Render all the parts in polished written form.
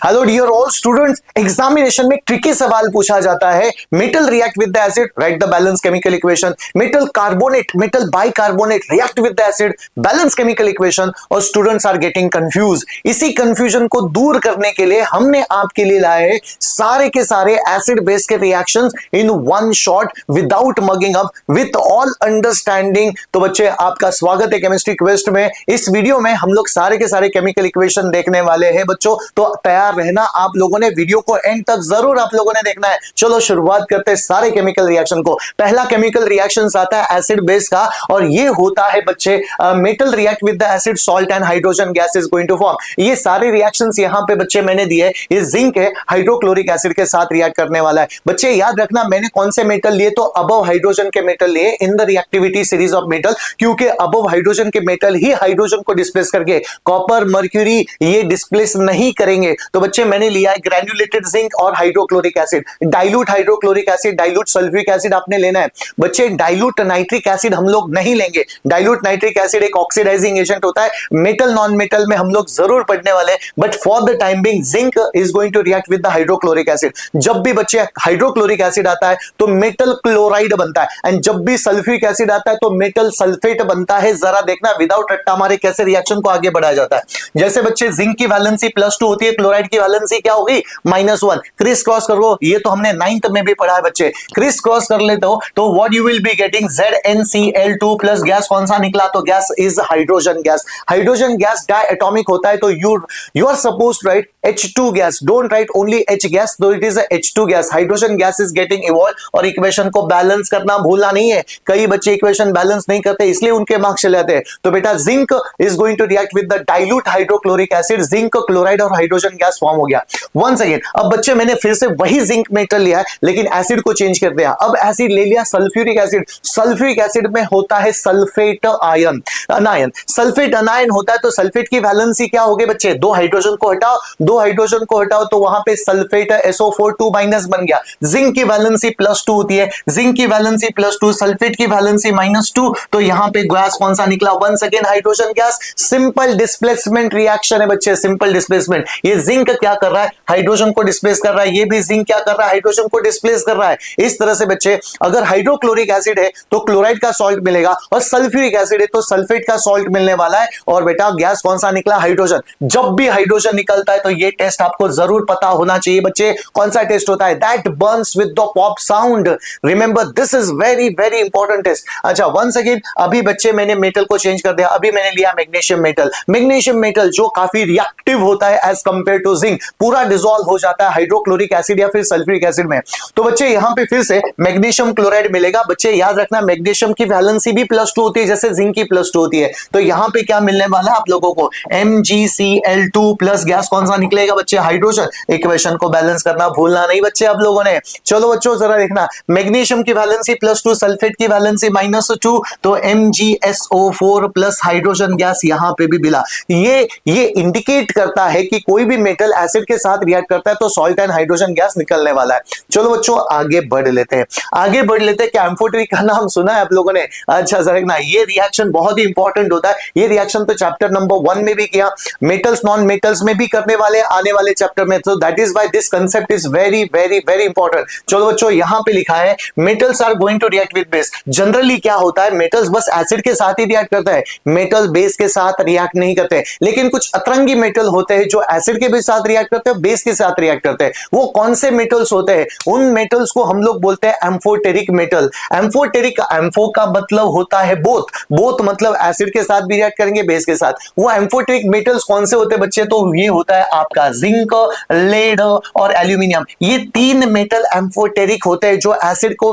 Hello dear all students, examination में tricky सवाल पूछा जाता है। Metal react with the acid, write the balance chemical equation. Metal carbonate, metal bicarbonate react with the acid, balance chemical equation. और students are getting confuse. इसी confusion को दूर करने के लिए हमने आपके लिए लाए सारे के सारे एसिड बेस के reactions in one shot without mugging up, with all understanding. तो बच्चे, आपका स्वागत है केमिस्ट्री क्वेस्ट में। इस वीडियो में हम लोग सारे के सारे केमिकल इक्वेशन देखने वाले हैं बच्चों, तो तैयार रहना। आप लोगों ने वीडियो को एंड तक जरूर आप लोगों ने देखना है। चलो शुरुआत करते हैं सारे केमिकल रिएक्शन को। पहला केमिकल रिएक्शन आता है एसिड बेस का, और ये होता है बच्चे metal react with the acid, salt and hydrogen gas is going to form. ये सारे रिएक्शंस यहां पे बच्चे मैंने दिए। ये जिंक है, हाइड्रोक्लोरिक एसिड के साथ रिएक्ट करने वाला है। बच्चे याद रखना, मैंने कौन से मेटल लिए, तो अबव हाइड्रोजन के मेटल लिए in the reactivity series of metal, क्योंकि अबव हाइड्रोजन के मेटल ही हाइड्रोजन को डिस्प्लेस करके कॉपर, मर्क्यूरी ये डिस्प्लेस नहीं करेंगे। तो बच्चे मैंने लिया है ग्रैन्युलेटेड जिंक और hydrochloric acid. Dilute hydrochloric acid, dilute sulphuric acid आपने लेना है। बच्चे डाइल्यूट नाइट्रिक एसिड हम लोग नहीं लेंगे। डाइल्यूट नाइट्रिक एसिड एक ऑक्सीडाइजिंग एजेंट होता है। मेटल नॉन मेटल में हम लोग जरूर पढ़ने वाले हैं, but for the time being zinc is going to react with the hydrochloric acid. जब भी बच्चे हाइड्रोक्लोरिक एसिड आता है तो मेटल क्लोराइड बनता है, एंड जब भी सल्फ्यूरिक एसिड आता है तो मेटल सल्फेट बनता है। जरा देखना विदाउट रट्टा मारे कैसे रिएक्शन को आगे बढ़ाया जाता है। जैसे बच्चे जिंक की वैलेंसी +2 होती है, क्लोराइड की वैलेंसी क्या होगी, -1। क्रिस क्रॉस करो, ये तो हमने 9th में भी पढ़ा है बच्चे। क्रिस क्रॉस कर लेते हो तो what you will be getting, ZnCl2 plus gas कौन सा निकला, तो gas is hydrogen gas. Hydrogen gas diatomic होता है, तो you are supposed to write H2 gas, don't write only H gas, तो it is H2 gas. Hydrogen gas is getting evolve, और equation को बैलेंस करना भूलना नहीं है। कई बच्चे इक्वेशन बैलेंस नहीं करते, इसलिए उनके मार्क्स चले जाते हैं। तो बेटा zinc is going to react with the dilute hydrochloric acid, zinc chloride और हाइड्रोजन गैस फॉर्म हो गया। वंस अगेन, अब बच्चे मैंने फिर से वही जिंक मेटल लिया है, लेकिन एसिड को चेंज कर दिया। अब एसिड ले लिया सल्फ्यूरिक एसिड। सल्फ्यूरिक एसिड में होता है सल्फेट आयन, अनायन। सल्फेट अनायन होता है, तो सल्फेट की वैलेंसी क्या होगी बच्चे, 2 हाइड्रोजन को हटाओ, 2 हाइड्रोजन को हटाओ तो वहां पे सल्फेट SO4 2 माइनस बन गया। जिंक की वैलेंसी +2 होती है, जिंक की वैलेंसी +2, सल्फेट की वैलेंसी -2, तो यहां पे गैस कौन सा निकला, once again hydrogen gas. Simple displacement reaction है बच्चे, सिंपल डिस्प्लेसमेंट। ये जिंक क्या कर रहा है, हाइड्रोजन को डिस्प्लेस कर रहा है, ये भी जिंक क्या कर रहा है, हाइड्रोजन को डिस्प्लेस कर रहा है। इस तरह से बच्चे, अगर हाइड्रोक्लोरिक एसिड है तो क्लोराइड का सॉल्ट मिलेगा, और सल्फ्यूरिक एसिड है तो सल्फेट का सॉल्ट मिलने वाला है। और बेटा गैस कौन सा निकला, हाइड्रोजन। जब भी हाइड्रोजन निकलता है तो ये टेस्ट आपको जरूर पता होना चाहिए बच्चे। कौन सा टेस्ट होता है, that burns with the pop sound. Remember this is very very important test. अच्छा, वंस अगेन, अभी बच्चे मैंने मेटल को चेंज कर दिया। अभी मैंने लिया मैग्नीशियम मेटल। मैग्नीशियम मेटल जो काफी रिएक्टिव होता है एज कंपेयर टू जिंक, पूरा डिसॉल्व हो जाता है हाइड्रोक्लोरिक एसिड या फिर सल्फ्यूरिक एसिड में। तो बच्चे यहां पे फिर से मैग्नीशियम क्लोराइड मिलेगा। बच्चे याद रखना, मैग्नीशियम की वैलेंसी भी +2 होती है, जैसे जिंक की +2 होती है। तो यहां पे क्या मिलने वाला है आप लोगों को, MgCl2 प्लस गैस कौन सा निकलेगा बच्चे, हाइड्रोजन। इक्वेशन को बैलेंस करना भूलना नहीं बच्चे आप लोगों ने। चलो बच्चों जरा देखना, मैग्नीशियम की वैलेंसी +2, सल्फेट की वैलेंसी -2, तो MgSO4 प्लस हाइड्रोजन गैस यहां पे भी मिला। ये इंडिकेट करता है कि कोई भी मेटल एसिड के साथ रिएक्ट करता है तो सॉल्ट एंड हाइड्रोजन गैस निकलने वाला है। चलो बच्चों आगे बढ़ लेते हैं, आगे बढ़ लेते हैं। क्या एम्फोटेरिक का नाम सुना है आप लोगों ने? अच्छा जरा देखना, ये रिएक्शन बहुत ही इंपॉर्टेंट होता है। ये रिएक्शन तो चैप्टर नंबर 1 में भी किया, मेटल्स नॉन मेटल्स में भी करने वाले आने वाले चैप्टर में। तो that is why this concept is very very very important. चलो बच्चों, यहां पे लिखा है metals are going to react with base. Generally क्या होता है, मेटल्स बस एसिड के साथ ही रिएक्ट करता है, मेटल बेस के साथ रिएक्ट नहीं करते। लेकिन कुछ अतरंगी मेटल होते हैं जो एसिड के भी साथ रिएक्ट करते हैं, बेस के साथ रिएक्ट करते हैं। वो कौन से मेटल्स होते हैं, उन मेटल्स को हम लोग बोलते हैं एम्फोटेरिक मेटल। एम्फोटेरिक, एम्फो का मतलब होता है बोथ, बोथ मतलब एसिड के साथ भी रिएक्ट करेंगे, बेस के साथ। वो एम्फोटेरिक मेटल्स कौन से होते हैं बच्चे, तो ये होता है आपका जिंक, लेड और एल्यूमिनियम। ये 3 मेटल एम्फोटेरिक होते हैं जो एसिड को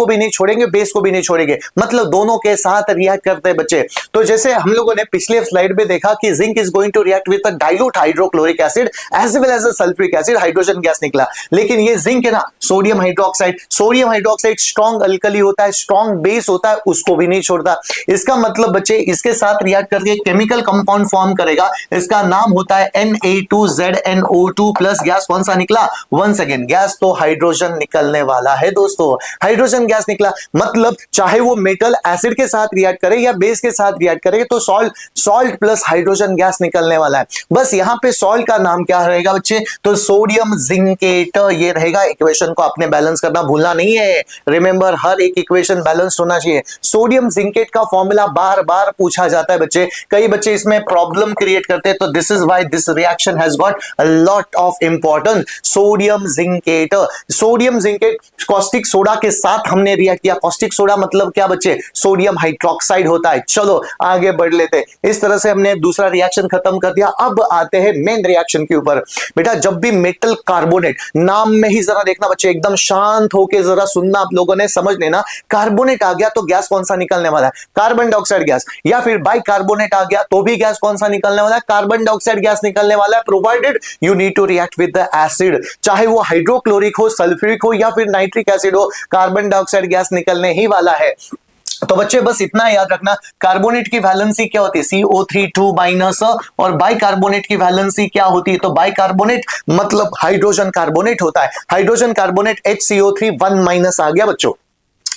भी नहीं छोड़ेंगे, बेस को भी नहीं छोड़ेंगे, मतलब दोनों के साथ रिएक्ट करते हैं बच्चे। तो जैसे हम लोगों ने पिछले स्लाइड में देखा कि zinc is going to react with dilute hydrochloric acid as well as sulphuric acid, hydrogen gas निकला। लेकिन ये जिंक है ना, सोडियम हाइड्रोक्साइड स्ट्रॉन्ग अल्कली होता है, स्ट्रॉन्ग बेस होता है, उसको भी नहीं छोड़ता। इसका मतलब बच्चे इसके साथ रिएक्ट करके केमिकल कंपाउंड फॉर्म करेगा, इसका नाम होता है Na2ZnO2 प्लस गैस कौन सा निकला, वंस अगेन गैस तो हाइड्रोजन निकलने वाला है दोस्तों। हाइड्रोजन गैस निकला, मतलब चाहे वो मेटल एसिड के साथ रिएक्ट करे या बेस के साथ रिएक्ट करे तो सॉल्ट प्लस हाइड्रोजन गैस निकलने वाला है। बस यहां पे सॉल्ट का नाम क्या रहेगा बच्चे, तो सोडियम जिंकेट ये रहेगा। इक्वेशन को आपने बैलेंस करना भूलना नहीं है। रिमेंबर, हर एक इक्वेशन बैलेंस होना चाहिए। सोडियम जिंकेट का फॉर्मूला बार बार पूछा जाता है बच्चे, कई बच्चे इसमें प्रॉब्लम क्रिएट करते हैं, तो this is why this reaction has got a lot of importance. Sodium zincate, sodium zincate caustic soda के साथ हमने रिएक्ट किया। कॉस्टिक सोडा मतलब क्या बच्चे? सोडियम हाइड्रोक्साइड होता है। चलो आगे बढ़ लेते। इस तरह से हमने दूसरा रिएक्शन खत्म कर दिया। अब आते हैं मेन रिएक्शन के ऊपर। बेटा जब भी मेटल कार्बोनेट, नाम में ही जरा देखना बच्चे, एकदम शांत होके जरा सुनना, आप लोगों ने समझ लेना। कार्बोनेट आ गया तो गैस कौन सा निकलने वाला है? Carbon dioxide gas. या फिर बाइकार्बोनेट आ गया तो भी गैस कौन सा निकलने वाला है? कार्बन डाइऑक्साइड गैस निकलने वाला है, provided you need to react with the acid. चाहे वो हाइड्रोक्लोरिक हो, सल्फ्यूरिक हो या फिर नाइट्रिक एसिड हो, कार्बन डाइऑक्साइड गैस निकलने ही वाला है। तो बच्चे बस इतना याद रखना, कार्बोनेट की वैलेंसी क्या होती है? CO3 minus. और बाइकार्बोनेट की वैलेंसी क्या होती है? तो बाइकार्बोनेट मतलब हाइड्रोजन कार्बोनेट होता है। हाइड्रोजन कार्बोनेट HCO3 1 माइनस आ गया बच्चों।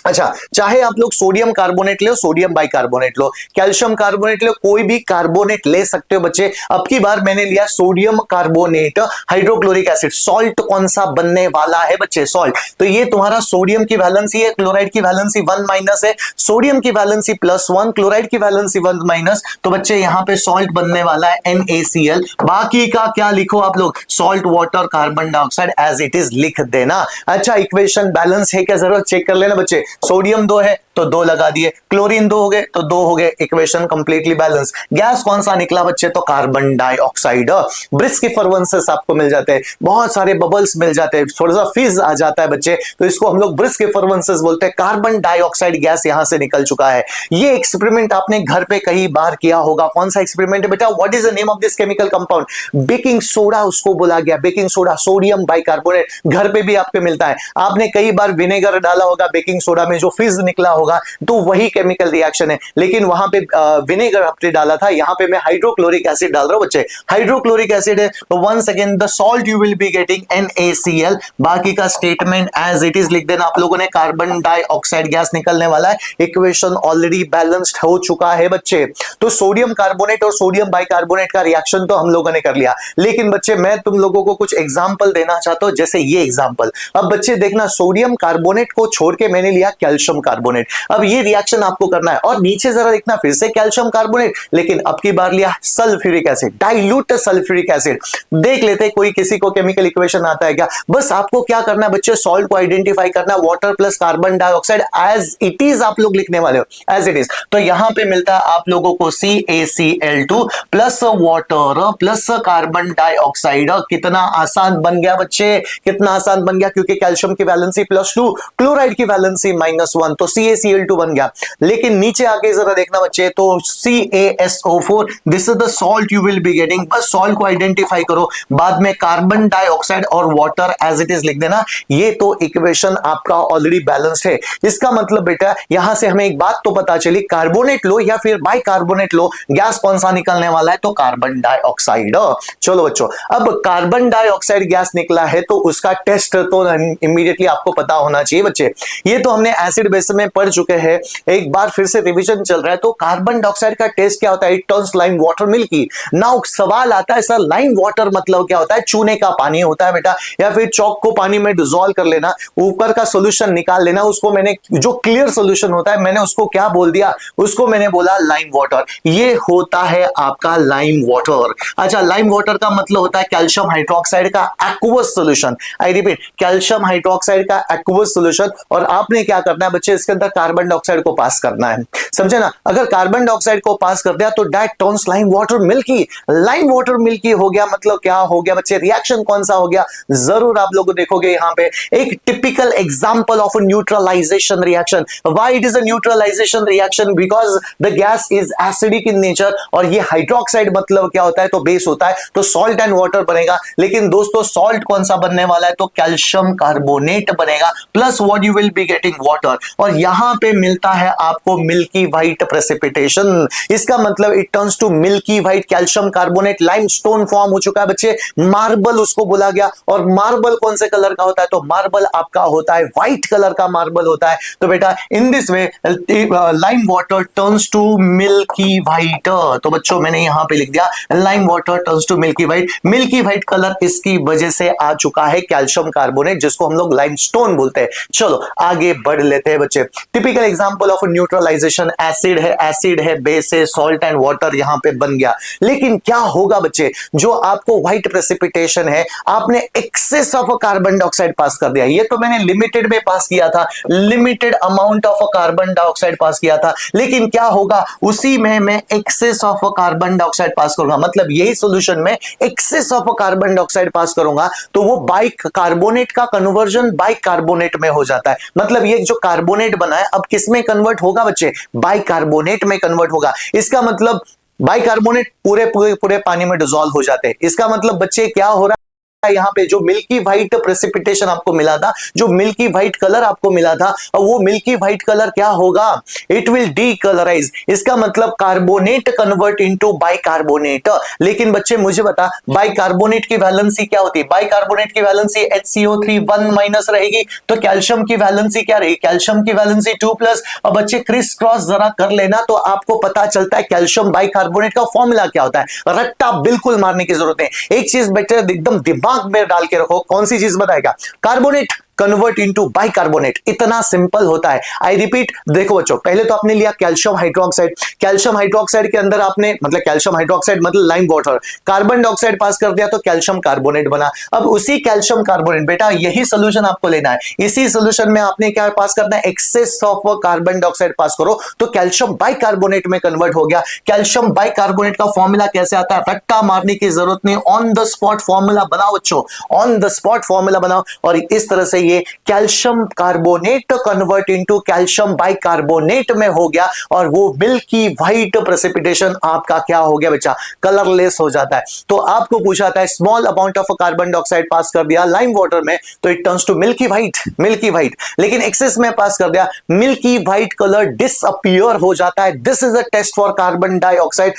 अच्छा, चाहे आप लोग सोडियम कार्बोनेट लो, सोडियम बाइकार्बोनेट लो, कैल्शियम कार्बोनेट लो, कोई भी कार्बोनेट ले सकते हो बच्चे। अब की बार मैंने लिया sodium carbonate hydrochloric acid. Salt कौन सा बनने वाला है बच्चे? सॉल्ट। तो ये तुम्हारा सोडियम की वैलेंसी है, क्लोराइड की वैलेंसी 1 माइनस है, सोडियम की वैलेंसी +1, क्लोराइड की वैलेंसी 1 माइनस। तो बच्चे यहां पे सॉल्ट बनने वाला है NaCl। बाकी का क्या लिखो आप लोग? Salt, water, carbon dioxide as it is लिख देना। अच्छा, इक्वेशन बैलेंस है क्या? जरूर चेक कर लेना बच्चे। सोडियम 2 है तो 2 लगा दिए, क्लोरीन 2 हो गए तो 2 हो गए, इक्वेशन कंप्लीटली बैलेंस। गैस कौन सा निकला बच्चे? तो कार्बन डाइऑक्साइड। ब्रिस्क इफरवेंसेस आपको मिल जाते हैं, बहुत सारे बबल्स मिल जाते हैं, थोड़ा सा फिज आ जाता है बच्चे, तो इसको हम लोग ब्रिस्क इफरवेंसेस बोलते हैं। कार्बन डाइऑक्साइड गैस यहां से निकल चुका है। ये एक्सपेरिमेंट आपने घर पे कई बार किया होगा। कौन सा एक्सपेरिमेंट है बेटा? What is the name of this chemical compound? Baking soda उसको बोला गया। बेकिंग सोडा, सोडियम बाइकार्बोनेट, घर पे भी आपके मिलता है। आपने कई बार विनेगर डाला होगा बेकिंग सोडा में, जो फिज निकला होगा, तो वही केमिकल रिएक्शन है। लेकिन वहां पे विनेगर आपने डाला था, यहां पे मैं हाइड्रोक्लोरिक एसिड डाल रहा हूं बच्चे। हाइड्रोक्लोरिक एसिड है तो once again the salt you will be getting NaCl। बाकी का स्टेटमेंट एज इट इज लिख देना आप लोगों ने। कार्बन डाइऑक्साइड गैस निकलने वाला है। इक्वेशन ऑलरेडी बैलेंस्ड हो चुका है बच्चे। तो सोडियम कार्बोनेट और सोडियम बाइकार्बोनेट का रिएक्शन तो हम लोगों ने कर लिया। लेकिन बच्चे मैं तुम लोगों को कुछ एग्जांपल देना चाहता हूं, जैसे ये एग्जांपल। अब बच्चे देखना, सोडियम कार्बोनेट को छोड़ के मैंने लिया कैल्शियम कार्बोनेट। अब ये रिएक्शन आपको करना है। और नीचे जरा देखना, फिर से कैल्शियम कार्बोनेट, लेकिन अब की बार लिया sulphuric acid, dilute sulphuric acid. देख लेते कोई किसी को केमिकल इक्वेशन आता है क्या? बस आपको क्या करना है बच्चे? सॉल्ट को आइडेंटिफाई करना, water plus carbon dioxide as it is आप लोग लिखने वाले हो, एज इट इज। तो यहां पे मिलता है आप लोगों को CaCl2 plus water plus carbon dioxide. कितना आसान बन गया बच्चे, कितना आसान बन गया, क्योंकि कैल्शियम की वैलेंसी +2, क्लोराइड की वैलेंसी -1, तो CaCl2 बन गया। लेकिन नीचे आके जरा देखना बच्चे, तो CaSO4, this is the salt you will be getting. बस सॉल्ट को आइडेंटिफाई करो, बाद में कार्बन डाइऑक्साइड और वाटर एज इट इज लिख देना। ये तो इक्वेशन आपका ऑलरेडी बैलेंस्ड है। इसका मतलब बेटा यहां से हमें एक बात तो पता चली, कार्बोनेट लो या फिर बाइकार्बोनेट लो, गैस कौन सा निकलने वाला है? तो कार्बन डाइऑक्साइड। चलो बच्चों, अब कार्बन डाइऑक्साइड गैस निकला है तो उसका टेस्ट तो इमीडिएटली आपको पता होना चाहिए बच्चे। ये तो हमने एसिड बेस में पढ़ चुके हैं, एक बार फिर से रिवीजन चल रहा है। तो कार्बन डाइऑक्साइड का टेस्ट क्या होता है? It turns lime water milky. Now सवाल आता है, सर लाइम वाटर मतलब क्या होता है? चूने का पानी होता है बेटा, या फिर चौक को पानी में डिसॉल्व कर लेना, ऊपर का सोल्यूशन निकाल लेना। उसको मैंने, जो क्लियर सोल्यूशन होता है, मैंने उसको क्या बोल दिया? उसको मैंने बोला लाइम वाटर। ये होता है आपका लाइम वाटर। अच्छा, लाइम वाटर का मतलब होता है कैल्शियम हाइड्रोक्साइड का aqueous solution. I repeat, calcium hydroxide का एक्वस सोल्यूशन। और आपने क्या करना है बच्चे? इसके अंदर कार्बन डाइऑक्साइड को पास करना है, समझे ना? अगर कार्बन डाइऑक्साइड को पास कर दिया तो that turns lime water milky. Lime water milky हो गया, मतलब क्या हो गया बच्चे? रिएक्शन कौन सा हो गया? जरूर आप लोग देखोगे यहां पे एक typical example of a neutralisation reaction. Why it is a neutralisation reaction? Because the gas is acidic in nature, और ये हाइड्रोक्साइड मतलब क्या होता है? तो बेस होता है, तो सॉल्ट एंड वाटर बनेगा। लेकिन दोस्तों सॉल्ट कौन सा बनने वाला है? तो कैल्शियम कार्बोनेट बनेगा, plus what you will be getting water. और यहां वहां पे मिलता है आपको मिल्की व्हाइट प्रेसिपिटेशन। इसका मतलब it turns to milky white calcium carbonate, limestone form हो चुका है बच्चे, मार्बल उसको बोला गया। और मार्बल कौन से कलर का होता है? तो मार्बल आपका होता है व्हाइट कलर का मार्बल होता है। तो बेटा in this way lime water turns to milky white. तो बच्चों मैंने यहां पे लिख दिया lime water turns to milky white. Milky white colour इसकी वजह से आ चुका है कैल्शियम कार्बोनेट, जिसको हम लोग लाइमस्टोन बोलते हैं। चलो आगे बढ़ लेते हैं बच्चे। Typical example of neutralisation, acid है, बेस है, सॉल्ट एंड वाटर यहां पे बन गया। लेकिन क्या होगा बच्चे, जो आपको व्हाइट प्रेसिपिटेशन है, आपने एक्सेस ऑफ कार्बन डाइऑक्साइड पास कर दिया। ये तो मैंने लिमिटेड में पास किया था, limited amount of carbon dioxide पास किया था। लेकिन क्या होगा, उसी में मैं एक्सेस ऑफ कार्बन डाइऑक्साइड पास करूंगा, मतलब यही सॉल्यूशन में एक्सेस ऑफ कार्बन डाइऑक्साइड पास करूंगा, तो वो बाइकार्बोनेट का कन्वर्जन बाइकार्बोनेट में हो जाता है। मतलब ये जो कार्बोनेट बना है अब किस में कन्वर्ट होगा बच्चे? बाइकार्बोनेट में कन्वर्ट होगा। इसका मतलब बाइकार्बोनेट पूरे पानी में डिसॉल्व हो जाते हैं। इसका मतलब बच्चे क्या हो रहा है, यहां पे जो मिल्की व्हाइट प्रेसिपिटेशन आपको मिला था, जो मिल्की व्हाइट कलर आपको मिला था, और वो मिल्की व्हाइट कलर क्या होगा? It will decolourise. इसका मतलब कार्बोनेट कन्वर्ट इनटू बाइकार्बोनेट। लेकिन बच्चे मुझे बता, बाइकार्बोनेट की वैलेंसी क्या होती है? बाइकार्बोनेट की वैलेंसी HCO3 1- रहेगी। तो कैल्शियम की वैलेंसी क्या रहेगी? कैल्शियम की वैलेंसी 2+। और बच्चे क्रिस क्रॉस जरा कर लेना तो आपको पता चलता है कैल्शियम बाइकार्बोनेट का फॉर्मूला क्या होता है। रट्टा बिल्कुल मारने की जरूरत है। एक चीज बेटे एकदम दिमाग में डाल के रखो, कौन सी चीज बताएगा? कार्बोनेट कन्वर्ट इनटू बाइकार्बोनेट, इतना सिंपल होता है। आई रिपीट, देखो बच्चों, पहले तो आपने लिया कैल्शियम हाइड्रोक्साइड। कैल्शियम हाइड्रोक्साइड के अंदर आपने मतलब कैल्शियम हाइड्रोक्साइड मतलब लाइम वाटर, कार्बन डाइऑक्साइड पास कर दिया तो कैल्शियम कार्बोनेट बना। अब उसी कैल्शियम कार्बोनेट, बेटा यही सोल्यूशन आपको लेना है। इसी सोल्यूशन में आपने क्या पास करना है? एक्सेस ऑफ कार्बन डाइऑक्साइड पास करो तो कैल्शियम बाइकार्बोनेट में कन्वर्ट हो गया। कैल्शियम बाइकार्बोनेट का फॉर्मूला कैसे आता है? रट्टा मारने की जरूरत नहीं, ऑन द स्पॉट फॉर्मूला बनाओ बच्चों, ऑन द स्पॉट फॉर्मूला बनाओ। और इस तरह से ये calcium carbonate convert into calcium bicarbonate में हो गया, और वो मिल्की व्हाइट प्रेसिपिटेशन आपका क्या हो गया बच्चा? कलरलेस हो जाता है। तो आपको पूछा था small amount of carbon dioxide पास कर दिया लाइम वाटर में तो it turns to milky white, milky white. लेकिन एक्सेस में पास कर दिया, मिल्की व्हाइट कलर डिसअपीयर हो जाता है। This is a test for carbon dioxide.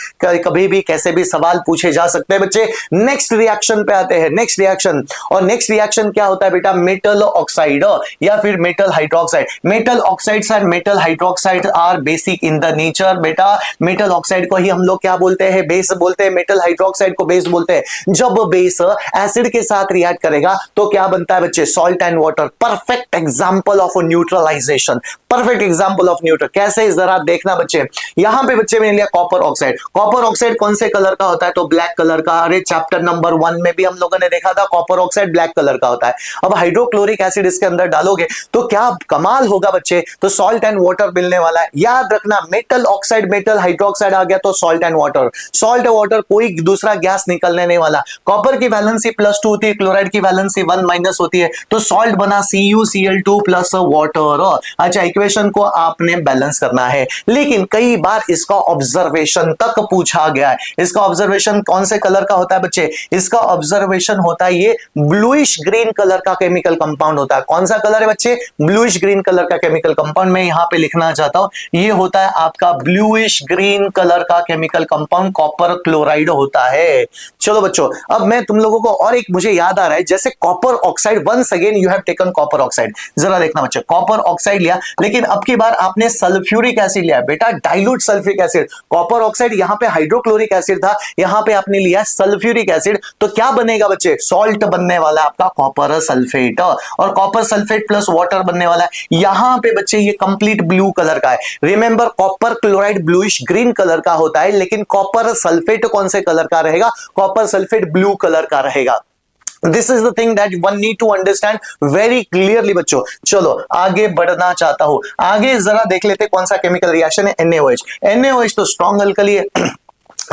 कभी भी कैसे भी सवाल पूछे जा सकते हैं बच्चे। नेक्स्ट रिएक्शन पे आते हैं, नेक्स्ट रिएक्शन। और नेक्स्ट रिएक्शन क्या होता है बेटा? मेटल ऑक्साइड या फिर metal hydroxide. Metal oxides and metal hydroxide are basic in the nature. बेटा मेटल ऑक्साइड को ही हम लोग क्या बोलते हैं? बेस बोलते हैं। मेटल हाइड्रोक्साइड को बेस बोलते हैं। जब बेस एसिड के साथ रिएक्ट करेगा तो क्या बनता है बच्चे? Salt and water. Perfect example of neutralisation, perfect example of neutral. कैसे? जरा देखना बच्चे, यहां पे बच्चे मैंने लिया कॉपर ऑक्साइड। कॉपर ऑक्साइड कौन से कलर का होता है? तो ब्लैक कलर का। अरे चैप्टर नंबर 1 में भी हम लोगों ने देखा था कॉपर ऑक्साइड ब्लैक कलर का होता है। अब हाइड्रोक्लोरिक एसिड इसके अंदर डालोगे तो क्या कमाल होगा बच्चे? तो सॉल्ट एंड वाटर मिलने वाला है। याद रखना, मेटल ऑक्साइड मेटल हाइड्रोक्साइड आ गया तो salt and water, salt water, कोई दूसरा गैस निकलने नहीं वाला। कॉपर की वैलेंसी +2 होती है, क्लोराइड की वैलेंसी 1- होती है, तो सॉल्ट बना CuCl2 प्लस वाटर। अच्छा, इक्वेशन को आपने बैलेंस करना है। लेकिन कई बार इसका ऑब्जर्वेशन तक पूछा गया है। इसका ऑब्जर्वेशन कौन से कलर का होता है बच्चे? इसका ऑब्जर्वेशन होता है ये ब्लूइश ग्रीन कलर का केमिकल कंपाउंड होता है। कौन सा कलर है बच्चे? ब्लूइश ग्रीन कलर का केमिकल कंपाउंड। मैं यहां पे लिखना चाहता हूं, ये होता है आपका ब्लूइश ग्रीन कलर का केमिकल कंपाउंड, कॉपर क्लोराइड होता है। चलो बच्चों, अब मैं तुम लोगों को और एक मुझे याद आ रहा है, जैसे copper oxide, once again you have taken copper oxide. जरा देखना बच्चे, कॉपर ऑक्साइड लिया, लेकिन अब की बार आपने सल्फ्यूरिक एसिड लिया बेटा, dilute sulphuric acid. Copper oxide यहां पे हाइड्रोक्लोरिक एसिड था, यहां पे आपने लिया सल्फ्यूरिक एसिड, तो क्या बनेगा बच्चे? सॉल्ट बनने वाला है आपका कॉपर सल्फेट, और कॉपर सल्फेट प्लस वाटर बनने वाला है। यहां पे बच्चे ये कंप्लीट ब्लू कलर का है। Remember, copper chloride bluish green colour का होता है, लेकिन कॉपर सल्फेट कौन से कलर का रहेगा? कॉपर सल्फेट ब्लू कलर का रहेगा। This is the thing that one need to understand very clearly बच्चों। चलो आगे बढ़ना चाहता हूं, आगे जरा देख लेते कौन सा केमिकल रिएक्शन है। NaOH। NaOH तो स्ट्रॉन्ग अल्कली है,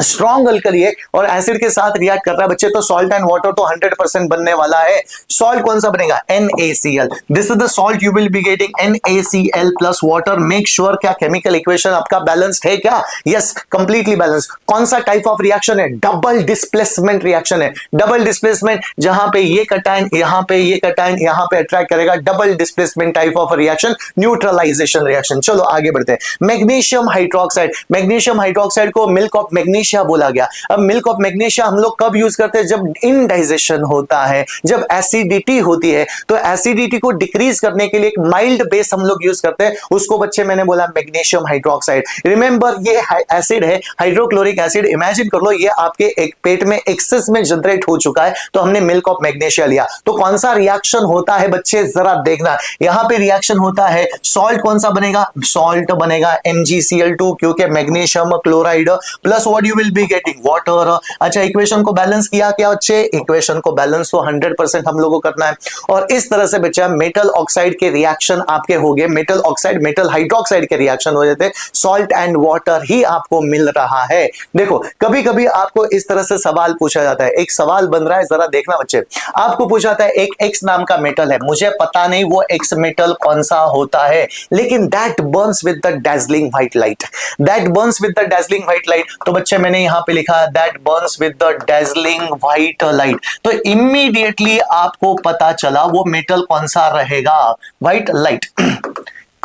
स्ट्रॉन्ग अल्कली है और एसिड के साथ रिएक्ट कर रहा है बच्चे, तो सॉल्ट एंड वाटर तो 100% बनने वाला है। सॉल्ट कौन सा बनेगा? NaCl। This is the salt you will be getting, NaCl plus water. Make sure क्या केमिकल इक्वेशन आपका बैलेंस्ड है क्या? Yes, completely balanced. कौन सा टाइप ऑफ रिएक्शन है? डबल डिस्प्लेसमेंट रिएक्शन है। डबल डिस्प्लेसमेंट, जहां पे ये कटायन, यहां पे ये कटायन, यहां पे अट्रैक्ट करेगा, double displacement type of reaction, neutralisation reaction. चलो आगे बढ़ते हैं। मैग्नीशियम हाइड्रोक्साइड, मैग्नीशियम हाइड्रोक्साइड को मिल्क ऑफ मैग्नीशिया बोला गया। अब मिल्क ऑफ मैग्नीशिया हम लोग कब यूज करते हैं? जब इनडाइजेशन होता है, जब एसिडिटी होती है, तो एसिडिटी को डिक्रीज करने के लिए एक माइल्ड बेस हम लोग यूज करते हैं, उसको बच्चे मैंने बोला मैग्नीशियम हाइड्रोक्साइड। रिमेंबर ये एसिड है, हाइड्रोक्लोरिक एसिड। इमेजिन कर लो ये आपके एक पेट में एक्सेस में जनरेट हो चुका है, तो हमने मिल्क ऑफ मैग्नीशिया लिया। तो कौन सा रिएक्शन होता है बच्चे, जरा देखना। यहां पे रिएक्शन होता है, सॉल्ट कौन सा बनेगा? सॉल्ट बनेगा MgCl2, क्योंकि magnesium chloride plus what you will be getting? Water. अच्छा, इक्वेशन को बैलेंस किया क्या बच्चे? इक्वेशन को बैलेंस तो 100% हम लोगों को करना है। और इस तरह से बच्चा मेटल ऑक्साइड के रिएक्शन आपके हो गए, मेटल ऑक्साइड मेटल हाइड्रोक्साइड के रिएक्शन हो जाते, सॉल्ट एंड वाटर ही आपको मिल रहा है। देखो कभी कभी आपको इस तरह से सवाल पूछा जाता है, एक सवाल बन रहा है, जरा देखना बच्चे। आपको पूछा जाता है एक एक्स नाम का मेटल है, मुझे पता नहीं वो एक्स मेटल कौन सा होता है, लेकिन that burns with the dazzling white light, that burns with the dazzling white light. तो बच्चे मैंने यहां पे लिखा that burns with the dazzling white light, तो इमीडिएटली आपको पता चला वो मेटल कौन सा रहेगा? White light.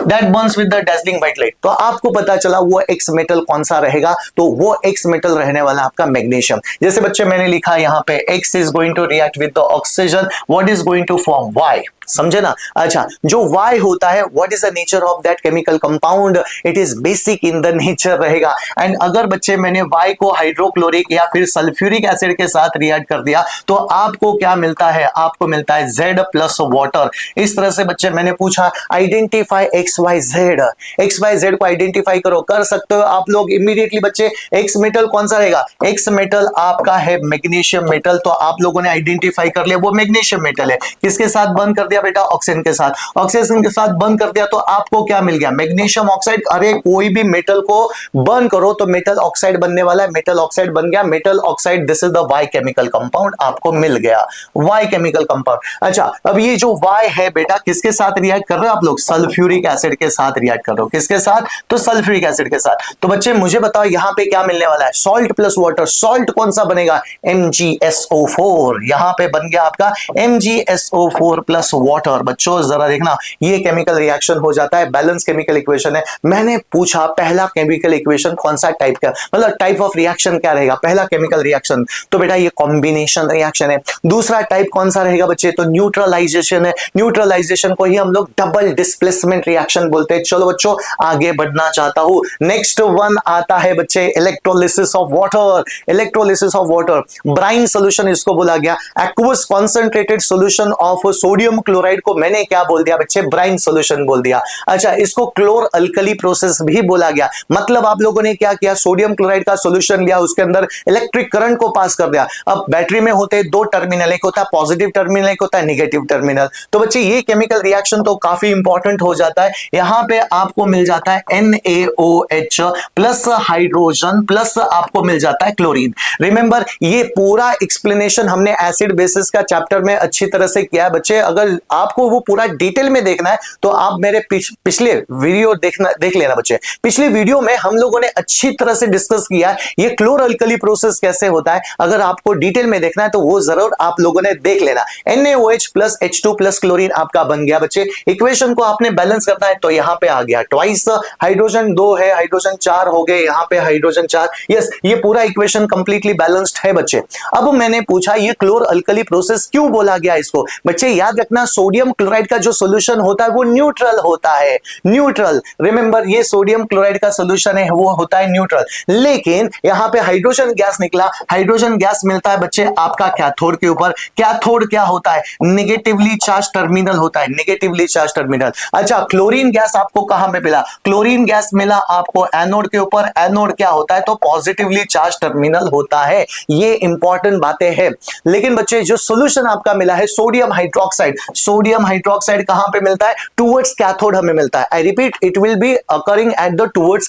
That burns with the dazzling white light, तो आपको पता चला वो एक्स मेटल कौन सा रहेगा, तो वो एक्स मेटल रहने वाला आपका मैग्नीशियम। जैसे बच्चे मैंने लिखा यहां पे X is going to react with the oxygen, what is going to form? Y. समझे ना? अच्छा, जो Y होता है, what is the nature of that chemical compound? It is basic in the nature रहेगा। एंड अगर बच्चे मैंने Y को हाइड्रोक्लोरिक या फिर सल्फ्यूरिक एसिड के साथ रिएक्ट कर दिया, तो आपको क्या मिलता है? आपको मिलता है Z प्लस वाटर। इस तरह से बच्चे मैंने पूछा आइडेंटिफाई XYZ, XYZ को आइडेंटिफाई करो, कर सकते हो आप लोग इमीडिएटली बच्चे। एक्स मेटल कौन सा रहेगा? एक्स मेटल आपका है मैग्नीशियम मेटल, तो आप लोगों ने आइडेंटिफाई कर लिया वो मैग्नीशियम मेटल है। किसके साथ बंद कर बेटा? ऑक्सीजन के साथ। ऑक्सीजन के साथ बंद कर दिया तो आपको क्या मिल गया? Magnesium oxide. अरे कोई भी मेटल को बर्न करो तो मेटल ऑक्साइड बनने वाला है, मेटल ऑक्साइड बन गया, metal oxide. This is the Y chemical compound आपको मिल गया, Y केमिकल कंपाउंड। अच्छा, अब ये जो Y है बेटा किसके साथ रिएक्ट कर रहे हो आप लोग? सल्फ्यूरिक एसिड के साथ रिएक्ट कर रहे हो। किसके साथ? तो सल्फ्यूरिक एसिड के साथ। तो बच्चे मुझे बताओ यहां पे क्या मिलने वाला है? Salt plus water. सॉल्ट कौन सा बनेगा? MgSO4। यहां पे बन गया आपका MgSO4 प्लस वाटर। बच्चों जरा देखना, ये केमिकल रिएक्शन हो जाता है, बैलेंस केमिकल इक्वेशन है। मैंने पूछा पहला केमिकल इक्वेशन कौन सा टाइप का, मतलब टाइप ऑफ रिएक्शन क्या रहेगा? पहला केमिकल रिएक्शन, तो बेटा ये कॉम्बिनेशन रिएक्शन है। दूसरा टाइप कौन सा रहेगा बच्चे? तो न्यूट्रलाइजेशन है। न्यूट्रलाइजेशन को ही हम लोग डबल डिस्प्लेसमेंट रिएक्शन बोलते हैं। चलो बच्चों आगे बढ़ना चाहता हूं। नेक्स्ट वन आता है बच्चे electrolysis of water. Electrolysis of water, brine solution इसको बोला गया। Aqueous concentrated solution of sodium chloride को मैंने क्या बोल दिया बच्चे? ब्राइन सॉल्यूशन बोल दिया। अच्छा, इसको क्लोर अल्कली प्रोसेस भी बोला गया। मतलब आप लोगों ने क्या किया? सोडियम क्लोराइड का सॉल्यूशन लिया, उसके अंदर इलेक्ट्रिक करंट को पास कर दिया। अब बैटरी में होते हैं दो टर्मिनल, एक होता है पॉजिटिव टर्मिनल, एक होता है नेगेटिव टर्मिनल। तो बच्चे ये केमिकल रिएक्शन तो काफी इंपॉर्टेंट हो जाता है। यहां पे आपको मिल जाता है NaOH प्लस हाइड्रोजन प्लस आपको मिल जाता है क्लोरीन। रिमेंबर ये पूरा एक्सप्लेनेशन हमने एसिड बेसिस का चैप्टर में अच्छी तरह से किया है बच्चे। अगर आपको वो पूरा डिटेल में देखना है तो आप मेरे पिछले वीडियो देख लेना बच्चे। पिछले वीडियो में हम लोगों ने अच्छी तरह से डिस्कस किया है ये क्लोर अल्कली प्रोसेस कैसे होता है। अगर आपको डिटेल में देखना है तो वो जरूर आप लोगों ने देख लेना। NaOH plus H2 plus chlorine आपका बन गया बच्चे। इक्वेशन को आपने बैलेंस करना है तो यहां पे आ गया ट्वाइस, हाइड्रोजन 2 है, हाइड्रोजन 4 हो गए, यहां पे हाइड्रोजन 4। यस, ये पूरा इक्वेशन कंप्लीटली बैलेंस्ड है बच्चे। अब मैंने पूछा ये क्लोर अल्कली प्रोसेस क्यों बोला गया इसको? बच्चे याद रखना सोडियम क्लोराइड का जो सॉल्यूशन होता है वो न्यूट्रल होता है। न्यूट्रल, रिमेंबर ये सोडियम क्लोराइड का सॉल्यूशन है वो होता है न्यूट्रल। लेकिन यहां पे हाइड्रोजन गैस निकला, हाइड्रोजन गैस मिलता है बच्चे आपका कैथोड के ऊपर। कैथोड क्या होता है? नेगेटिवली चार्ज टर्मिनल होता है, नेगेटिवली चार्ज टर्मिनल। अच्छा, क्लोरीन गैस आपको कहां पे मिला? क्लोरीन गैस मिला आपको एनोड के ऊपर। एनोड क्या होता है? तो पॉजिटिवली चार्ज टर्मिनल होता है। ये इंपॉर्टेंट बातें हैं। लेकिन बच्चे जो सॉल्यूशन आपका मिला है सोडियम हाइड्रोक्साइड, सोडियम हाइड्रोक्साइड कहां पे मिलता है? टुवर्ड्स कैथोड हमें मिलता है। I repeat, it will be occurring at the towards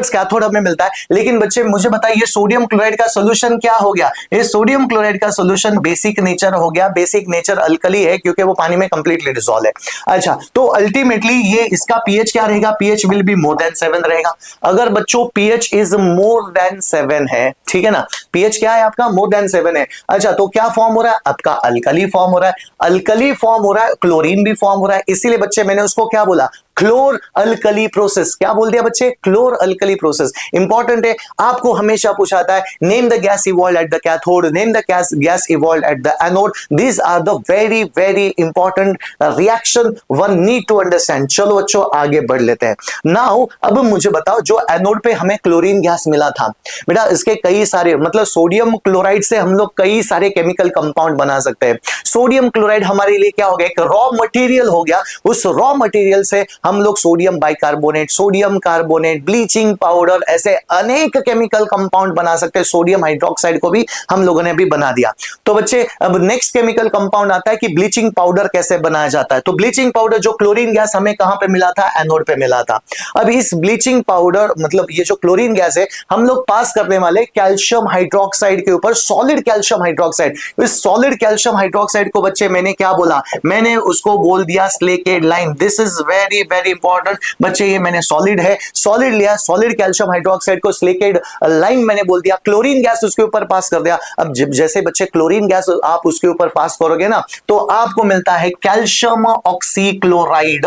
cathode हमें मिलता है। लेकिन बच्चे मुझे बताइए सोडियम क्लोराइड का सोल्यूशन क्या हो गया? ये सोडियम क्लोराइड का सोल्यूशन बेसिक नेचर हो गया। बेसिक नेचर अल्कली है क्योंकि वो पानी में कंप्लीटली डिसॉल्व है। अच्छा, तो अल्टीमेटली ये इसका पीएच क्या रहेगा? PH will be more than 7 रहेगा। अगर बच्चों पीएच इज मोर देन 7 है, ठीक है ना, पीएच क्या है आपका? मोर देन 7 है। अच्छा, तो क्या फॉर्म हो रहा है आपका? अल्कली फॉर्म हो रहा है। अल्कली फॉर्म हो रहा है, क्लोरीन भी फॉर्म हो रहा है। इसीलिए बच्चे मैंने उसको क्या बोला? क्लोर अल्कली प्रोसेस। क्या बोल दिया बच्चे? क्लोर अल्कली प्रोसेस। इंपॉर्टेंट है, आपको हमेशा पूछाता है name the gas evolved at the cathode, name the gas evolved at the anode. These are the very very important reaction one need to understand. चलो बच्चों आगे बढ़ लेते हैं। नाउ अब मुझे बताओ, जो एनोड पे हमें क्लोरीन गैस मिला था बेटा, इसके कई सारे मतलब सोडियम क्लोराइड से हम लोग कई सारे केमिकल कंपाउंड बना सकते हैं। सोडियम क्लोराइड हमारे लिए क्या हो गया? एक रॉ मटेरियल हो गया। उस रॉ मटेरियल से हम लोग sodium bicarbonate, sodium carbonate, bleaching powder, ऐसे अनेक केमिकल कंपाउंड बना सकते हैं। सोडियम हाइड्रोक्साइड को भी हम लोगों ने भी बना दिया। तो बच्चे अब नेक्स्ट केमिकल कंपाउंड आता है कि ब्लीचिंग पाउडर कैसे बनाया जाता है। तो ब्लीचिंग पाउडर, जो क्लोरीन गैस हमें कहां पे मिला था? एनोड पे मिला था। अब इस ब्लीचिंग पाउडर मतलब ये जो क्लोरीन गैस है, हम लोग पास करने वाले कैल्शियम हाइड्रोक्साइड के ऊपर, सॉलिड कैल्शियम हाइड्रोक्साइड। इस सॉलिड कैल्शियम हाइड्रोक्साइड को बच्चे मैंने क्या बोला? मैंने उसको बोल दिया slaked lime. This is very very important बच्चे। ये मैंने सॉलिड है, सॉलिड लिया, सॉलिड कैल्शियम हाइड्रोक्साइड को स्लेकेड लाइम मैंने बोल दिया। क्लोरीन गैस उसके ऊपर पास कर दिया। अब जैसे बच्चे क्लोरीन गैस आप उसके ऊपर पास करोगे ना, तो आपको मिलता है calcium oxychloride.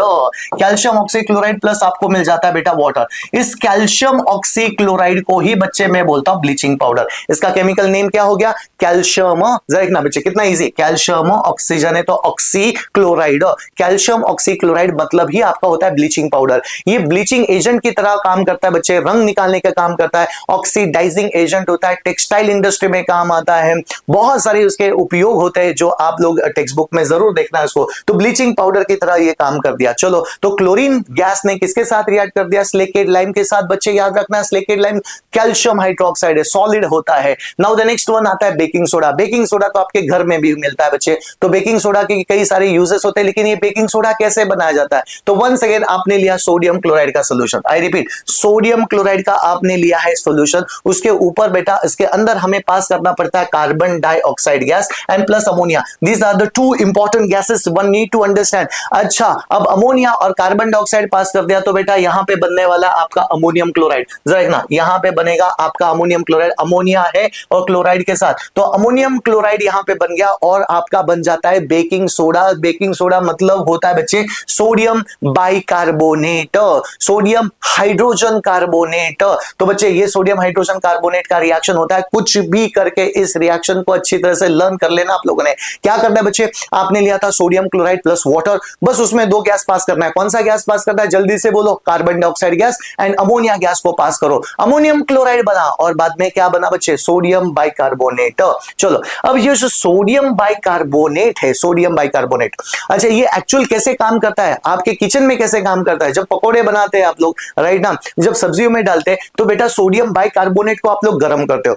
Calcium oxychloride plus आपको मिल जाता है बेटा वाटर। इस कैल्शियम ऑक्सीक्लोराइड को ही बच्चे मैं बोलता हूं ब्लीचिंग पाउडर। इसका केमिकल नेम क्या हो गया? कैल्शियम। जरा देखना बच्चे कितना इजी, कैल्शियम ऑक्सीजन है तो ऑक्सीक्लोराइड। कैल्शियम ऑक्सीक्लोराइड मतलब ही आपका होता है ब्लीचिंग पाउडर। ये ब्लीचिंग एजेंट की तरह काम करता है बच्चे, रंग निकालने का काम करता है, ऑक्सीडाइजिंग एजेंट होता है, टेक्सटाइल इंडस्ट्री में काम आता है, बहुत सारे उसके उपयोग होते हैं जो आप लोग टेक्स्ट बुक में जरूर देखना इसको। तो ब्लीचिंग पाउडर की तरह ये काम कर दिया। चलो, तो क्लोरीन गैस ने किसके साथ रिएक्ट कर दिया? स्लेकेड लाइम के साथ। बच्चे याद रखना, स्लेकेड लाइम कैल्शियम हाइड्रोक्साइड है, सॉलिड होता है। नाउ द नेक्स्ट वन आता है बेकिंग सोडा। बेकिंग सोडा तो आपके घर में भी मिलता है बच्चे। तो बेकिंग सोडा के कई सारे यूजेस होते हैं, लेकिन ये बेकिंग सोडा कैसे बनाया जाता है? तो वंस अगेन आपने लिया सोडियम क्लोराइड का solution. I repeat, sodium chloride का आपने लिया है सोल्यूशन। उसके ऊपर बेटा इसके अंदर हमें पास करना पड़ता है carbon dioxide gas and plus ammonia. These are the two important gases one need to understand. अच्छा, अब अमोनिया और कार्बन डाइऑक्साइड पास कर दिया तो बेटा यहां पे बनने वाला आपका अमोनियम क्लोराइड। जरा देखना, यहां पे बनेगा आपका अमोनियम क्लोराइड। अमोनिया है और क्लोराइड के साथ, तो अमोनियम क्लोराइड यहां पे बन गया और आपका बन जाता है बेकिंग सोडा। बेकिंग सोडा मतलब होता है बच्चे sodium bicarbonate, sodium hydrogen carbonate. तो बच्चे ये सोडियम हाइड्रोजन कार्बोनेट का रिएक्शन होता है। कुछ भी करके इस रिएक्शन को अच्छी तरह से लर्न कर लेना आप लोगों ने। क्या करना है बच्चे? आपने लिया था सोडियम क्लोराइड प्लस वाटर, बस उसमें दो गैस पास करना है। कौन सा गैस पास करना है? जल्दी से बोलो, carbon dioxide gas and ammonia gas को पास करो। अमोनियम क्लोराइड बना और बाद में क्या बना बच्चे? Sodium bicarbonate. चलो, अब ये जो सोडियम बाइकार्बोनेट है, सोडियम बाइकार्बोनेट, अच्छा ये एक्चुअल कैसे काम करता है? आपके किचन में कैसे काम करता है? जब पकोड़े बनाते हैं आप लोग, राइट ना, जब सब्जियों में डालते हैं तो बेटा सोडियम बाइकार्बोनेट को आप लोग गर्म करते हो।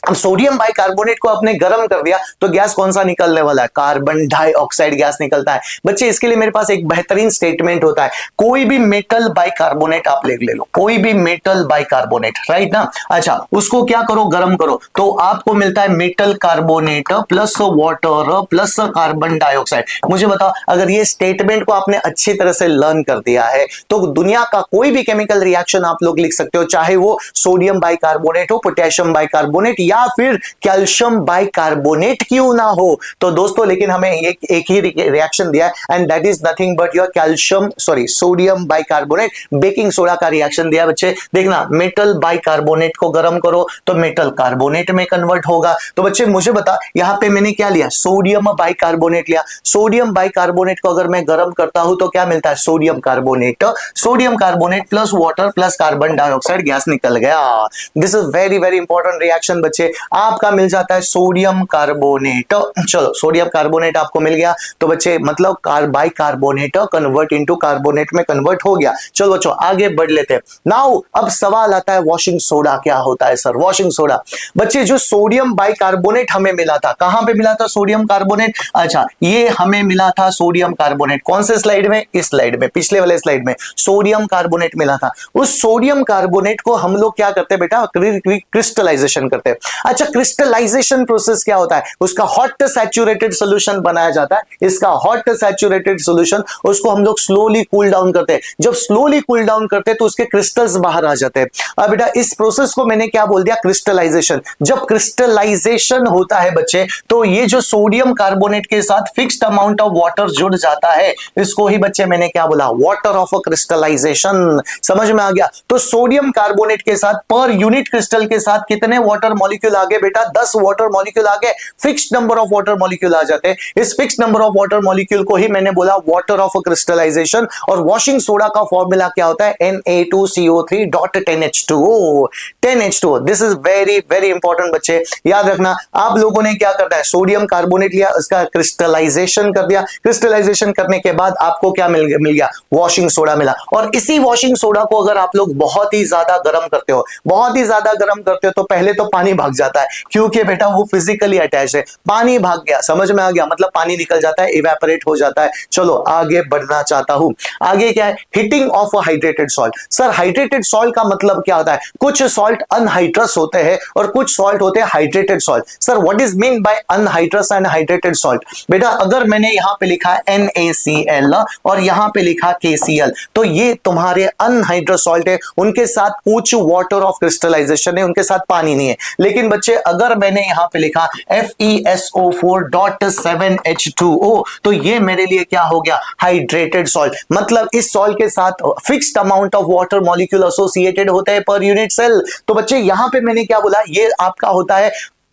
अब सोडियम बाइकार्बोनेट को आपने गर्म कर दिया तो गैस कौन सा निकलने वाला है? कार्बन डाइऑक्साइड गैस निकलता है। बच्चे इसके लिए मेरे पास एक बेहतरीन स्टेटमेंट होता है। कोई भी मेटल बाइकार्बोनेट आप ले लो, कोई भी मेटल बाइकार्बोनेट, राइट ना। अच्छा, उसको क्या करो? गर्म करो, तो आपको मिलता है metal carbonate plus water plus carbon dioxide. मुझे बताओ, अगर ये स्टेटमेंट को आपने अच्छी तरह से लर्न कर दिया है तो दुनिया का कोई भी केमिकल रिएक्शन आप लोग लिख सकते हो, चाहे वो सोडियम बाइकार्बोनेट हो, पोटेशियम बाइकार्बोनेट या फिर कैल्शियम बाइकार्बोनेट क्यों ना हो। तो दोस्तों लेकिन हमें एक ही रिएक्शन दिया है and that is nothing but your sodium bicarbonate. Baking soda का रिएक्शन दिया बच्चे, देखना मेटल बाइकार्बोनेट को गर्म करो तो मेटल कार्बोनेट में कन्वर्ट होगा। तो बच्चे मुझे बता, यहां पे मैंने क्या लिया? सोडियम बाइकार्बोनेट लिया। सोडियम बाइकार्बोनेट को अगर मैं गर्म करता हूं तो क्या मिलता है? Sodium carbonate. Sodium carbonate plus water plus carbon dioxide gas निकल गया। This is very very important reaction बच्चे। बच्चे आपका मिल जाता है सोडियम कार्बोनेट। चलो सोडियम कार्बोनेट आपको मिल गया तो बच्चे मतलब बाइकार्बोनेट कन्वर्ट इनटू कार्बोनेट में कन्वर्ट हो गया। चलो बच्चों आगे बढ़ लेते हैं। नाउ अब सवाल आता है वॉशिंग सोडा क्या होता है सर? वॉशिंग सोडा बच्चे जो सोडियम बाइकार्बोनेट हमें मिला था, कहां पे मिला था सोडियम कार्बोनेट? अच्छा ये हमें मिला था सोडियम कार्बोनेट कौन से स्लाइड में? इस स्लाइड में, पिछले वाले स्लाइड में सोडियम कार्बोनेट मिला था। उस सोडियम कार्बोनेट को हम लोग क्या करते हैं बेटा? क्रिस्टलाइजेशन करते हैं। अच्छा क्रिस्टलाइजेशन प्रोसेस क्या होता है? उसका हॉट सैचुरेटेड सॉल्यूशन बनाया जाता है। इसका हॉट सैचुरेटेड सॉल्यूशन उसको हम लोग स्लोली कूल डाउन करते हैं। जब स्लोली कूल डाउन करते हैं तो उसके क्रिस्टल्स बाहर आ जाते हैं। अब बेटा इस प्रोसेस को मैंने क्या बोल दिया? क्रिस्टलाइजेशन। जब क्रिस्टलाइजेशन होता है बच्चे तो ये जो सोडियम कार्बोनेट के साथ फिक्स्ड अमाउंट ऑफ वाटर जुड़ जाता है, इसको ही बच्चे मैंने क्या बोला? Water of crystallisation. समझ में आ गया? तो सोडियम कार्बोनेट के साथ पर यूनिट क्रिस्टल के साथ कितने वाटर मॉलिक्यूल आ गए बेटा? 10 वाटर मॉलिक्यूल आ गए। Fixed number of water molecule आ जाते हैं। इस fixed number of water molecule को ही मैंने बोला वाटर ऑफ क्रिस्टलाइजेशन। और वॉशिंग सोडा का फॉर्मूला क्या होता है? Na2CO3.10H2O। 10H2O this is very very important बच्चे, याद रखना। आप लोगों ने क्या करना है? सोडियम कार्बोनेट लिया, उसका क्रिस्टलाइजेशन कर दिया। क्रिस्टलाइजेशन करने के बाद आपको क्या मिल गया? वॉशिंग सोडा मिला। और इसी वॉशिंग सोडा को अगर आप लोग बहुत ही ज्यादा गर्म करते हो, बहुत ही ज्यादा गर्म करते हो तो पहले तो पानी भाग जाता है, क्योंकि बेटा वो फिजिकली अटैच है। पानी भाग गया, समझ में आ गया? मतलब पानी निकल जाता है, इवेपोरेट हो जाता है। चलो आगे बढ़ना चाहता हूं। आगे क्या है? Heating of hydrated salt. Sir hydrated salt का मतलब क्या होता है? कुछ सॉल्ट अनहाइड्रस होते हैं और कुछ सॉल्ट होते हैं hydrated salt. Sir what is mean by anhydrous and hydrated salt? बेटा अगर मैंने यहां पे लिखा है NaCl और यहां पे लिखा KCl तो ये तुम्हारे अनहाइड्रस सॉल्ट है, उनके साथ कुछ वाटर ऑफ क्रिस्टलाइजेशन है, उनके साथ पानी नहीं है। लेकिन बच्चे अगर मैंने यहां पे लिखा FeSO4.7H2O तो ये मेरे लिए क्या हो गया? Hydrated salt. मतलब इस सॉल्ट के साथ fixed amount of water molecule associated होते हैं पर यूनिट सेल। तो बच्चे यहां पे मैंने क्या बोला? ये आपका होता है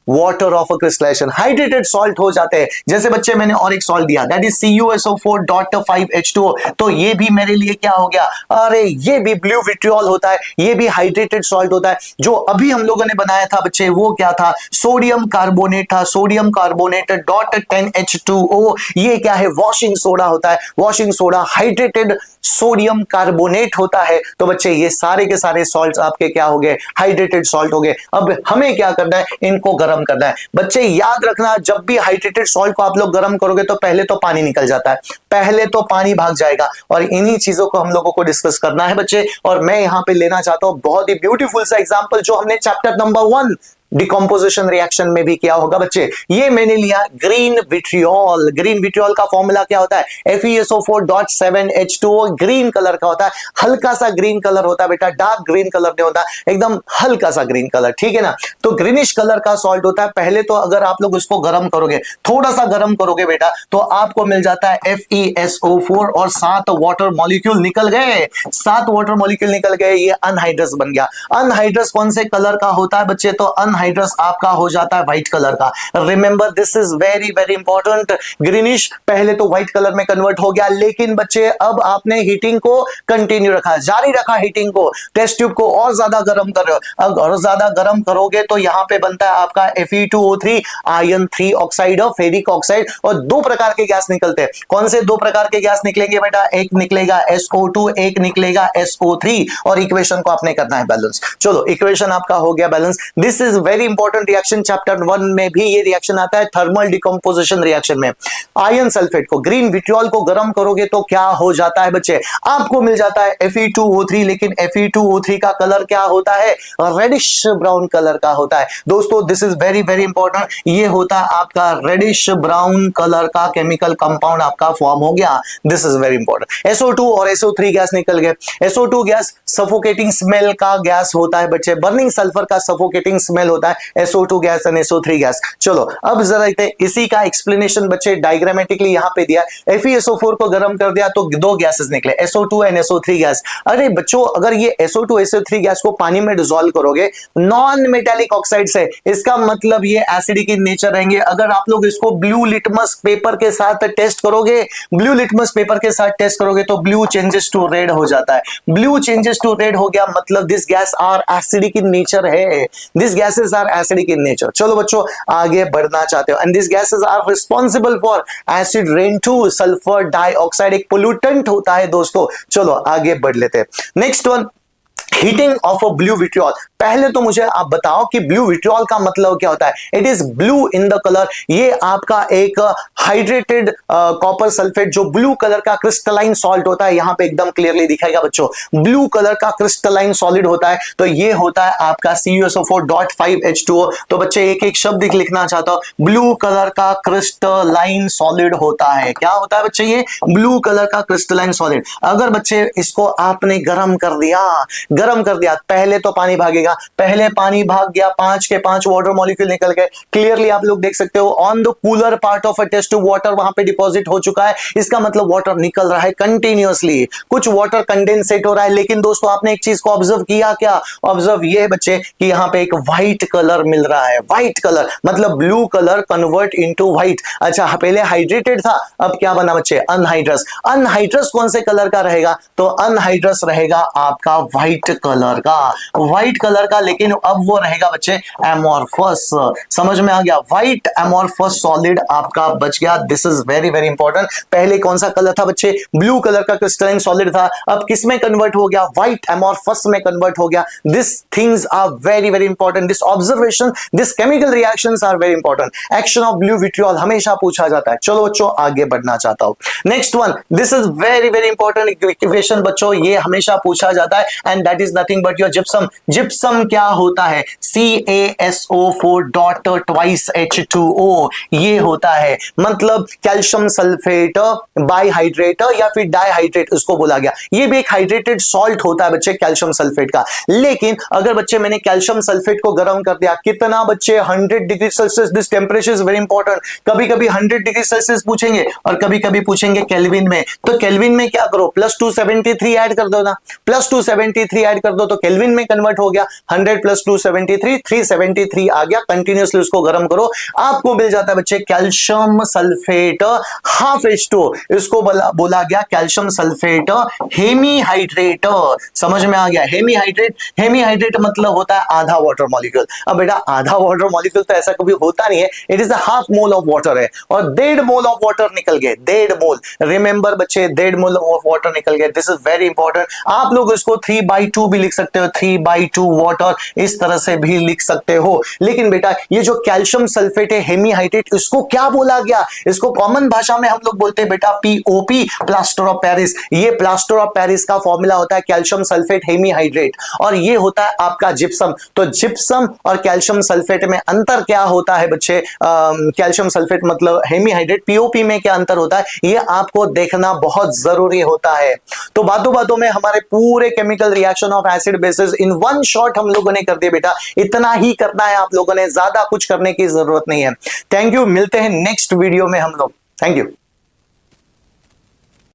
water of crystallisation, hydrated salt हो जाते हैं। जैसे बच्चे मैंने और एक सॉल्ट दिया दैट इज CuSO4.5H2O तो ये भी मेरे लिए क्या हो गया? अरे ये भी ब्लू विट्रियोल होता है, ये भी हाइड्रेटेड सॉल्ट होता है। जो अभी हम लोगों ने बनाया था बच्चे वो क्या था? सोडियम कार्बोनेट था, सोडियम कार्बोनेट .10H2O। ये क्या है? वॉशिंग सोडा होता है। Washing soda hydrated sodium carbonate होता है। तो बच्चे ये सारे के सारे सॉल्ट्स आपके क्या हो गए? हाइड्रेटेड सॉल्ट हो गए। अब हमें क्या करना है? इनको गर्म करना है। बच्चे याद रखना जब भी हाइड्रेटेड सॉल्ट को आप लोग गर्म करोगे तो पहले तो पानी निकल जाता है, पहले तो पानी भाग जाएगा। और इन्हीं चीजों को हम लोगों को डिस्कस करना है बच्चे। और मैं यहां पे लेना चाहता हूं बहुत ही ब्यूटीफुल सा एग्जांपल जो हमने चैप्टर नंबर 1 डिकम्पोजिशन रिएक्शन में भी किया होगा बच्चे। ये मैंने लिया ग्रीन विट्रियोल। ग्रीन विट्रियोल का फॉर्मूला क्या होता है? FeSO4.7H2O ग्रीन कलर का होता है, हल्का सा ग्रीन कलर होता है बेटा, डार्क ग्रीन कलर नहीं होता, एकदम हल्का सा ग्रीन कलर, ठीक है ना? तो ग्रीनिश कलर का सॉल्ट होता है। पहले तो अगर आप लोग उसको गर्म करोगे, थोड़ा सा गर्म करोगे बेटा तो आपको मिल जाता है FeSO4 और 7 वाटर मॉलिक्यूल निकल गए, 7 वाटर मॉलिक्यूल निकल गए, ये अनहाइड्रस बन गया। अनहाइड्रस कौन से कलर का होता है बच्चे? तो अनहाइड्रस आपका हो जाता है व्हाइट कलर का। Remember this is very very important. Greenish पहले तो व्हाइट कलर में कन्वर्ट हो गया, लेकिन बच्चे अब आपने हीटिंग को कंटिन्यू रखा, जारी रखा हीटिंग को, टेस्ट ट्यूब को और ज्यादा गर्म कर रहे हो। अब और ज्यादा गर्म करोगे तो यहां पे बनता है आपका Fe2O3 आयरन 3 ऑक्साइड और फेरिक ऑक्साइड, और 2 प्रकार के गैस निकलते हैं। कौन से 2 प्रकार के गैस निकलेंगे बेटा? एक निकलेगा SO2, एक निकलेगा SO3, और इक्वेशन को आपने करना है बैलेंस। चलो इक्वेशन आपका हो गया balance. This is very important reaction, chapter 1 में भी ये रिएक्शन आता है थर्मल डिकम्पोजिशन रिएक्शन में। आयरन सल्फेट को, ग्रीन विट्रियोल को गर्म करोगे तो क्या हो जाता है बच्चे? आपको मिल जाता है Fe2O3, लेकिन Fe2O3 का कलर क्या होता है? रेडिश ब्राउन कलर का होता है। दोस्तों this is very very important, ये होता है आपका रेडिश ब्राउन कलर का केमिकल कंपाउंड आपका फॉर्म हो गया। This is very important. SO2 और SO3 गैस निकल गए। SO2 गैस सफोकेटिंग स्मेल का गैस होता है बच्चे, बर्निंग सल्फर का सफोकेटिंग स्मेल होता है SO2 gas and SO3 gas. चलो अब जरा इसी का एक्सप्लेनेशन बच्चे डायग्रामेटिकली यहां पे दिया। FeSO4 को गर्म कर दिया तो 2 गैसेस निकले, SO2 एंड SO3 गैस। अरे बच्चों अगर ये SO2 SO3 गैस को पानी में डिसॉल्व करोगे नॉन मेटालिक ऑक्साइड से, इसका मतलब ये एसिडिक इन नेचर रहेंगे। अगर आप लोग इसको ब्लू लिटमस पेपर के साथ टेस्ट करोगे, ब्लू लिटमस पेपर के साथ टेस्ट करोगे तो ब्लू चेंजेस टू रेड हो जाता है। ब्लू चेंजेस टू रेड हो गया मतलब this gas are acidic in nature है, this gases gases are acidic in nature. चलो बच्चों आगे बढ़ना चाहते हो, and these gases are responsible for acid rain too. Sulphur dioxide एक पोल्यूटेंट होता है दोस्तों। चलो आगे बढ़ लेते हैं। Next one, heating of a blue vitriol. पहले तो मुझे आप बताओ कि ब्लू विट्रियोल का मतलब क्या होता है। It is blue in the colour. ये आपका एक हाइड्रेटेड कॉपर सल्फेट जो ब्लू कलर का क्रिस्टलाइन सॉल्ट होता है, यहां पे एकदम क्लियरली दिखाएगा बच्चों, ब्लू कलर का क्रिस्टलाइन सॉलिड होता है। तो ये होता है आपका CuSO4.5H2O। तो बच्चे एक एक शब्द लिखना चाहता हूं, ब्लू कलर का क्रिस्टलाइन सॉलिड होता है। क्या होता है बच्चे? ये ब्लू कलर का क्रिस्टलाइन सॉलिड। अगर बच्चे इसको आपने गर्म कर दिया, पहले तो पानी भागेगा, पहले पानी भाग गया, 5 के 5 वाटर मॉलिक्यूल निकल गए। क्लियरली आप लोग देख सकते हो on the cooler part of a test tube water वहां पे डिपॉजिट हो चुका है। इसका मतलब वाटर निकल रहा है कंटिन्यूअसली, कुछ वाटर कंडेंसेट हो रहा है। लेकिन दोस्तों आपने एक चीज को ऑब्जर्व किया क्या? ऑब्जर्व ये बच्चे कि यहां पे एक व्हाइट कलर मिल रहा है। व्हाइट कलर मतलब blue colour convert into white. अच्छा, पहले हाइड्रेटेड था, अब क्या बना बच्चे? अनहाइड्रस। अनहाइड्रस कौन से कलर का रहेगा? तो अनहाइड्रस रहेगा आपका व्हाइट कलर का, व्हाइट कलर का। लेकिन अब वो रहेगा बच्चे एमोर्फस। समझ में आ गया? व्हाइट एमोर्फस सॉलिड आपका बच गया। This is very very important. पहले कौन सा कलर था बच्चे? ब्लू कलर का क्रिस्टलाइन सॉलिड था, अब किस में कन्वर्ट हो गया? व्हाइट एमोर्फस में कन्वर्ट हो गया। This things are very very important. This observation, this chemical reactions are very important. Action of blue vitriol हमेशा पूछा जाता है। चलो बच्चों आगे बढ़ना चाहता हूं। Next one, this is very very important equation बच्चों, ये हमेशा पूछा जाता है, and that is nothing but your gypsum. Gypsum क्या होता है? CaSO4.2H2O ये होता है, मतलब कैल्शियम सल्फेट बाइहाइड्रेट या फिर डाइहाइड्रेट उसको बोला गया। ये भी एक हाइड्रेटेड सॉल्ट होता है बच्चे कैल्शियम सल्फेट का। लेकिन अगर बच्चे मैंने कैल्शियम सल्फेट को गर्म कर दिया, कितना बच्चे? 100 degree Celsius. This temperature is very important. कभी कभी 100 डिग्री सेल्सियस पूछेंगे और कभी कभी पूछेंगे केल्विन में। तो केल्विन में क्या करो? +273 ऐड कर दो ना, +273 ऐड कर दो तो केल्विन में कन्वर्ट हो गया। 100 + 273 373 आ गया। कंटिन्यूअसली उसको गर्म करो, आपको मिल जाता है बच्चे कैल्शियम सल्फेट हाफ H2O। इसको बोला गया कैल्शियम सल्फेट हेमीहाइड्रेट। समझ में आ गया? हेमीहाइड्रेट मतलब होता है आधा वाटर मॉलिक्यूल। अब बेटा आधा वाटर मॉलिक्यूल तो ऐसा कभी होता नहीं है, it is half mole of water है, और 1.5 मोल ऑफ वाटर निकल गए। 1.5 मोल, रिमेंबर बच्चे 1.5 मोल ऑफ वाटर निकल गए। This is very important. आप लोग इसको 3/2 भी लिख सकते हो, 3/2 वाटर इस तरह से भी लिख सकते हो। लेकिन बेटा ये जो कैल्शियम सल्फेट है हेमीहाइड्रेट, इसको क्या बोला गया? इसको कॉमन भाषा में हम लोग बोलते हैं बेटा POP, प्लास्टर ऑफ पेरिस। ये प्लास्टर ऑफ पेरिस का फॉर्मूला होता है कैल्शियम सल्फेट हेमीहाइड्रेट, और ये होता है आपका जिप्सम। तो जिप्सम और कैल्शियम सल्फेट में अंतर क्या होता है बच्चे? कैल्शियम सल्फेट मतलब हेमीहाइड्रेट, POP में क्या अंतर होता है ये आपको देखना बहुत जरूरी होता है। तो बातों बातों में हमारे पूरे chemical reaction of acid basis in one shot हम लोगों ने कर दिया बेटा। इतना ही करना है आप लोगों ने, ज्यादा कुछ करने की जरूरत नहीं है। थैंक यू, मिलते हैं नेक्स्ट वीडियो में हम लोग। Thank you.